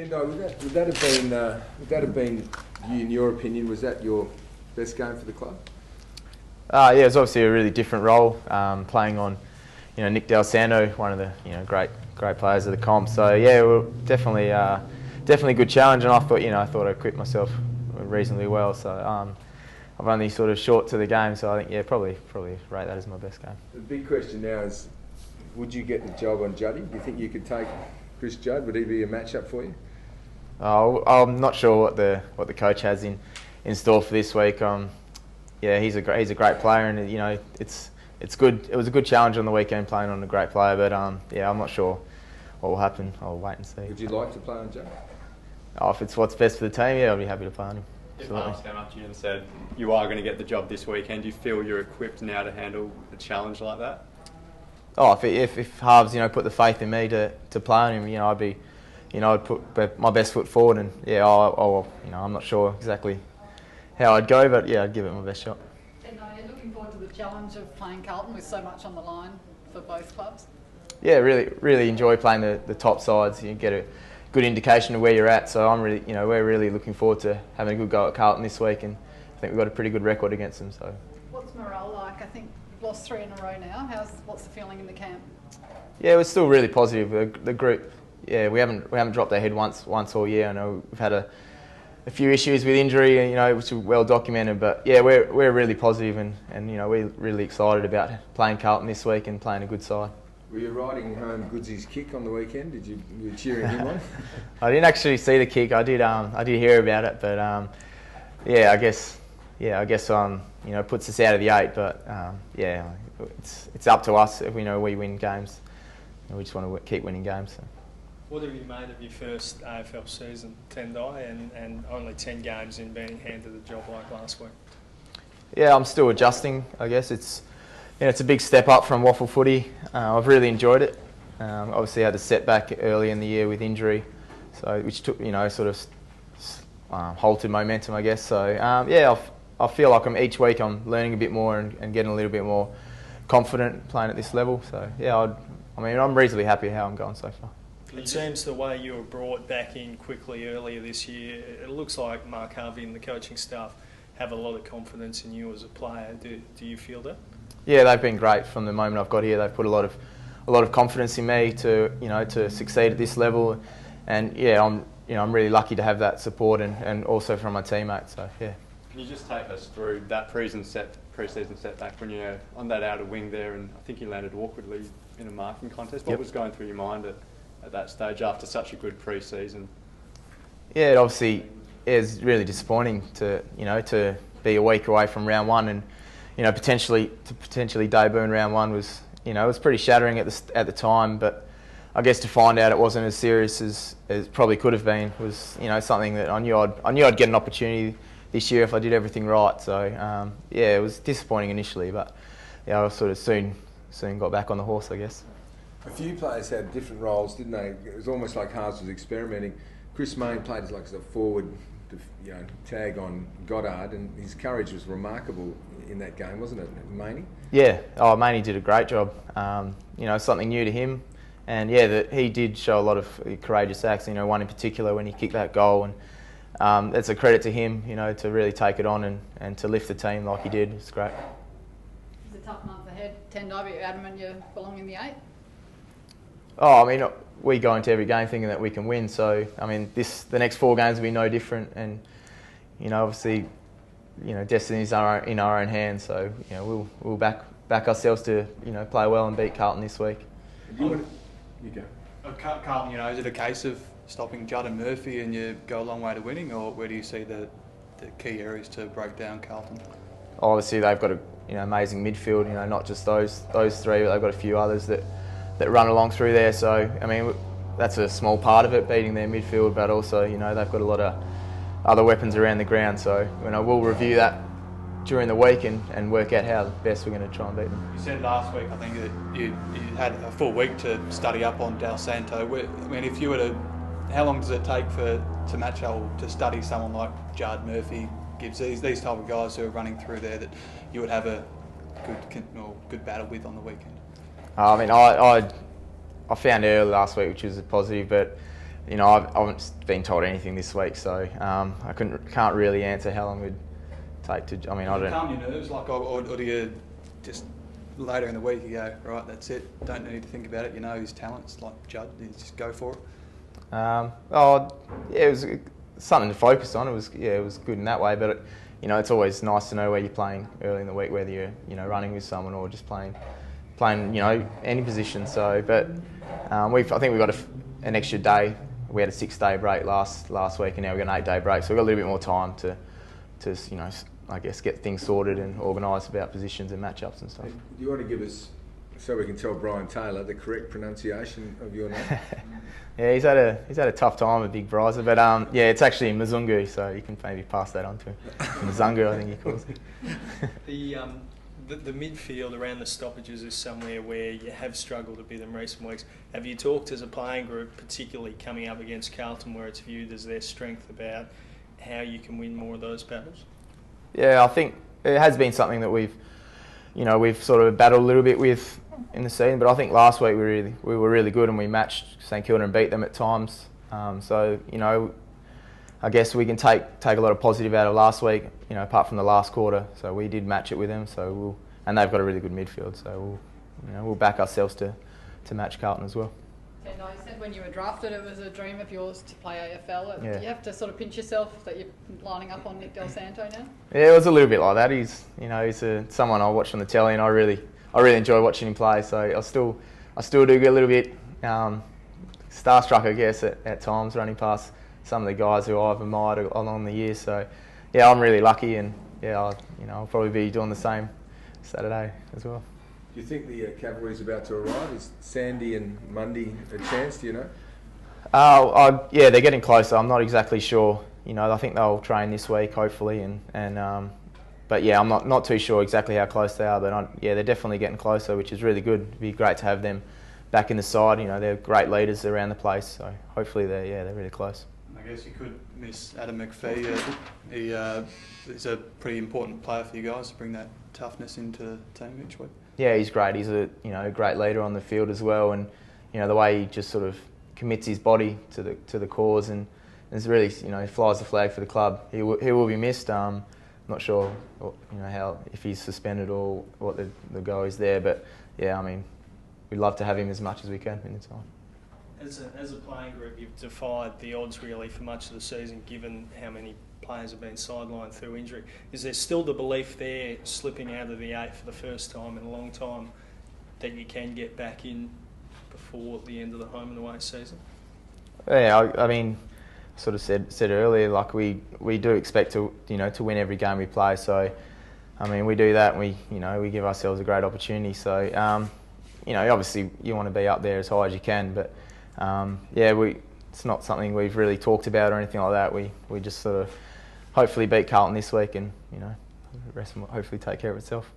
Tendai, would that have been, in your opinion, was that your best game for the club? Yeah, it was obviously a really different role, playing on, Nick Del Santo, one of the, great players of the comp. So yeah, definitely a good challenge, and I thought I equipped myself reasonably well. So I've only sort of short to the game, so I think probably rate that as my best game. The big question now is, would you get the job on Juddy? Do you think you could take Chris Judd? Would he be a match-up for you? I'm not sure what the coach has in store for this week. Yeah, he's a great player, and it's good. It was a good challenge on the weekend playing on a great player, but yeah, I'm not sure what will happen. I'll wait and see. Would you like to play on Judd? If it's what's best for the team, yeah, I'll be happy to play on him. If Harves came up to you and said you are going to get the job this weekend, do you feel you're equipped now to handle a challenge like that? If Harves put the faith in me to play on him, I'd put my best foot forward, and yeah, I'm not sure exactly how I'd go, but yeah, I'd give it my best shot. And are you looking forward to the challenge of playing Carlton with so much on the line for both clubs? Yeah, really enjoy playing the top sides. You get a good indication of where you're at. So we're really looking forward to having a good go at Carlton this week, and I think we've got a pretty good record against them. So. What's morale like? I think you've lost 3 in a row now. What's the feeling in the camp? Yeah, we're still really positive. The group, yeah, we haven't dropped our head once all year. I know we've had a few issues with injury, which are well documented. But yeah, we're really positive, and we're really excited about playing Carlton this week and playing a good side. Were you riding home Goodsy's kick on the weekend? Were you cheering him on? I didn't actually see the kick. I did hear about it, but yeah, I guess puts us out of the 8. But yeah, it's up to us if we win games. We just want to keep winning games. So. What have you made of your first AFL season, Tendai, and only 10 games in being handed the job like last week? Yeah, I'm still adjusting. I guess it's a big step up from waffle footy. I've really enjoyed it. Obviously, I had a setback early in the year with injury, so which took sort of halted momentum, I guess. So yeah, I feel like each week I'm learning a bit more and getting a little bit more confident playing at this level. So yeah, I'm reasonably happy how I'm going so far. It seems the way you were brought back in quickly earlier this year, it looks like Mark Harvey and the coaching staff have a lot of confidence in you as a player. Do you feel that? Yeah, they've been great from the moment I've got here. They've put a lot of confidence in me to succeed at this level, and yeah, I'm really lucky to have that support and also from my teammates. So yeah. Can you just take us through that pre-season setback when you're on that outer wing there, and I think you landed awkwardly in a marking contest? What was going through your mind at that stage after such a good pre-season? Yeah, it obviously is really disappointing to be a week away from round 1, and potentially debut in round 1 was it was pretty shattering at the time. But I guess to find out it wasn't as serious as it probably could have been was something that I knew I'd get an opportunity this year if I did everything right. So yeah, it was disappointing initially, but yeah, I sort of soon got back on the horse, I guess. A few players had different roles, didn't they? It was almost like Harves was experimenting. Chris Mayne played as a forward, tag on Goddard, and his courage was remarkable in that game, wasn't it, Maney? Yeah, Maney did a great job. Something new to him, and yeah, he did show a lot of courageous acts. One in particular when he kicked that goal, and that's a credit to him. To really take it on and to lift the team like he did. It's great. It's a tough month ahead. Tendai, you're adamant you belong in the 8. We go into every game thinking that we can win. So, the next 4 games will be no different. And, obviously, destiny's in our own hands. So, we'll back ourselves to, play well and beat Carlton this week. You go. Carlton, is it a case of stopping Judd and Murphy and you go a long way to winning, or where do you see the key areas to break down Carlton? Obviously, they've got amazing midfield. Not just those 3, but they've got a few others that run along through there. So, that's a small part of it, beating their midfield, but also, they've got a lot of other weapons around the ground. So, we'll review that during the week and work out how best we're going to try and beat them. You said last week, I think, that you had a full week to study up on Del Santo. If you were to, how long does it take to match up to study someone like Judd, Murphy, Gibbs, these type of guys who are running through there that you would have a good battle with on the weekend? I found early last week, which was a positive, but you know, I haven't been told anything this week, so I can't really answer how long it would take to. I mean, I don't. Calm your nerves, like, or do you just later in the week you go, right, that's it, don't need to think about it. You know his talents, like Judd, you just go for it. It was something to focus on. It was good in that way, but you know, it's always nice to know where you're playing early in the week, whether you're running with someone or just playing you know, any position. So, but I think we got an extra day. We had a 6-day break last week, and now we've got an 8-day break. So we've got a little bit more time to you know, I guess get things sorted and organise about positions and matchups and stuff. Do you want to give us, so we can tell Brian Taylor, the correct pronunciation of your name? Yeah, he's had a tough time with Big Bryza, but yeah, it's actually Mzungu, so you can maybe pass that on to him. Mzungu, I think he calls it. The midfield around the stoppages is somewhere where you have struggled a bit in recent weeks. Have you talked as a playing group, particularly coming up against Carlton, where it's viewed as their strength, about how you can win more of those battles? Yeah, I think it has been something that we've sort of battled a little bit with in the season. But I think last week we were really good, and we matched St Kilda and beat them at times. So you know, I guess we can take a lot of positive out of last week. You know, apart from the last quarter, so we did match it with them. So and they've got a really good midfield. So we'll back ourselves to match Carlton as well. Tendai, you said when you were drafted it was a dream of yours to play AFL. Yeah. Do you have to sort of pinch yourself that you're lining up on Nick Del Santo now? Yeah, it was a little bit like that. He's someone I watch on the telly, and I really enjoy watching him play. So I still do get a little bit starstruck, I guess, at times running past some of the guys who I've admired along the years. So yeah, I'm really lucky, and yeah, I'll probably be doing the same Saturday as well. Do you think the cavalry's about to arrive? Is Sandy and Mundy a chance? Do you know? Yeah, they're getting closer. I'm not exactly sure. You know, I think they'll train this week, hopefully, but yeah, I'm not too sure exactly how close they are. But yeah, they're definitely getting closer, which is really good. It'd be great to have them back in the side. You know, they're great leaders around the place. So hopefully they're really close. I guess you could miss Adam McPhee. He's a pretty important player for you guys to bring that toughness into the team each week. Yeah, he's great. He's a great leader on the field as well, and you know the way he just sort of commits his body to the cause, and is really he flies the flag for the club. He will be missed. Not sure how, if he's suspended or what the go is there, but yeah, I mean we'd love to have him as much as we can in the time. As a playing group, you've defied the odds really for much of the season, given how many players have been sidelined through injury. Is there still the belief there, slipping out of the 8 for the first time in a long time, that you can get back in before the end of the home and away season? Yeah, I mean, sort of said earlier, like we do expect to win every game we play. So, I mean, we do that, and we give ourselves a great opportunity. So, obviously you want to be up there as high as you can, but it's not something we've really talked about or anything like that. We just sort of hopefully beat Carlton this week, and the rest will hopefully take care of itself.